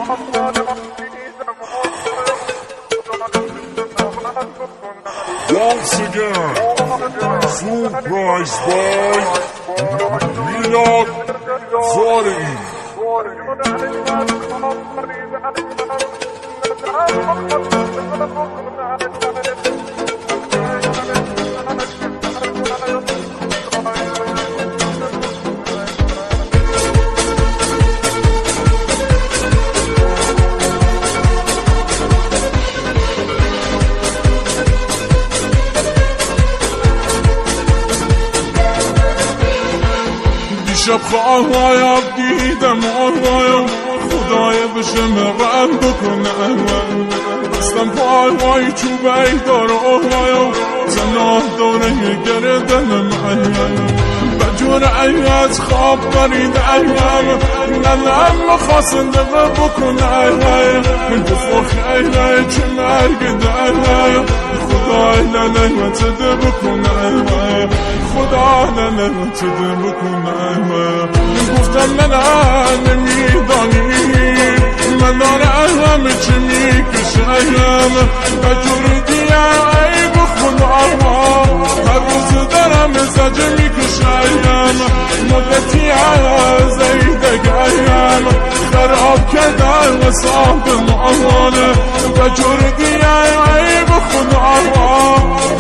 Once again, surprise boy, Milad Zarei. شب خواهایم دیدم آوایم خدای بشم رحم بکنه بستم پای چوبه دار آوایم زنان داره گردنم بجور از خواب بریدم ننم خواستنده بکنه دفع خیلی چه مرگ داره خدای لعنت بکنه خدا لعنت بکنه گفتم من نمیدانی من دارم چه میکشم بجور دیگه ای بخدا هر روز دارم زجه میکشم مدتی از زیدگیم خراب کردن وساب مامانه بجور دیگه ای بخدا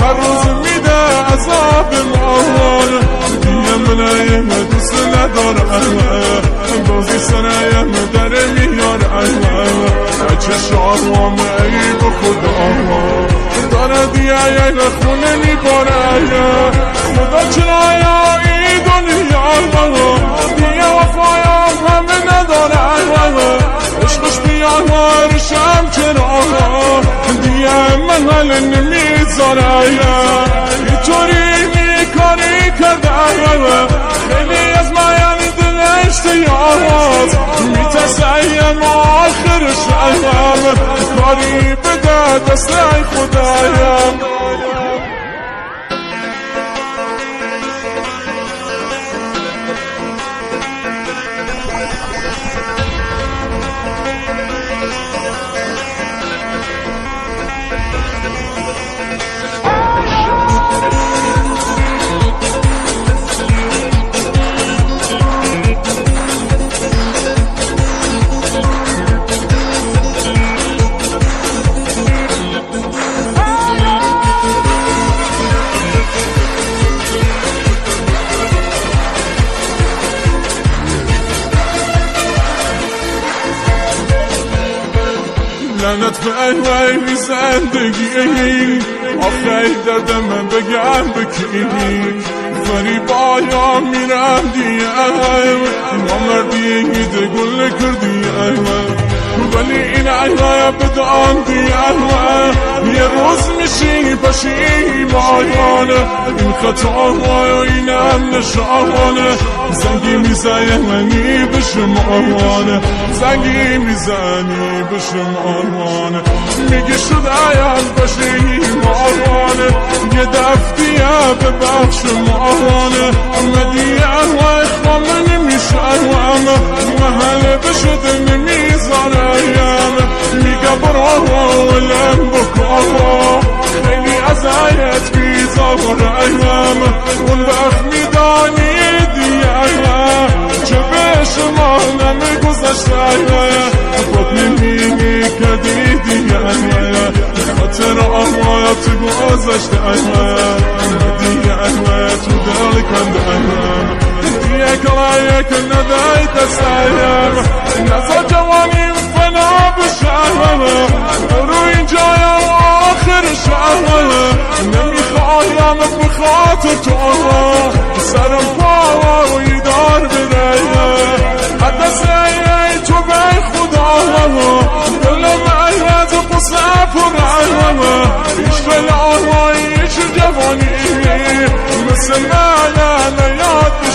هر روز میده عذاب مامانه دیگه منایم دوست ندارم بازی سنایم در میارم بچه شاروام ای بخدا داره دیگه یک خونه میباره خدا چرا ای دنیا دیگه وفایم همه نداره عشقش بیارشم چرا دیگه من حل نمیذاره اینطوری میکاری کرده خیلی از من دلش تیاز میتسیم آخرش کاری بده دست خدایم لعنت به ایوی زندگی آخی دردم بگم بکی فریبایا میرم دیگه نامردی ده گل کردی ولی این ایوی بدان دیگه یه روز میشی پشیمانه این خطا اینم نشانه زنگی میزنی به شمانه زنگی میزنی به شمانه میگه شدایم پشیمانه یه دفتیه به بخش مانه مدیه و اخوام نمیشم محل بشده نمیزانم میگه برو ولم بکن خیلی ازایت بیزارم اون وقت میدانی دیگه چه به شما نمیگذشته خود نمیگی کدی دیگه خاطر آمایت گذشته دیگه تو دل کندم دیگه کلایه که ندای دستایم نزا جوانیم فنا بشم برو این جایم آخر شم نمیخوایم بخاطر تو سرم پاوی دار بده حدث ای تو به خدا دلم ایرد و قصه پرم عشق الهی چه جوانی مثل من یاد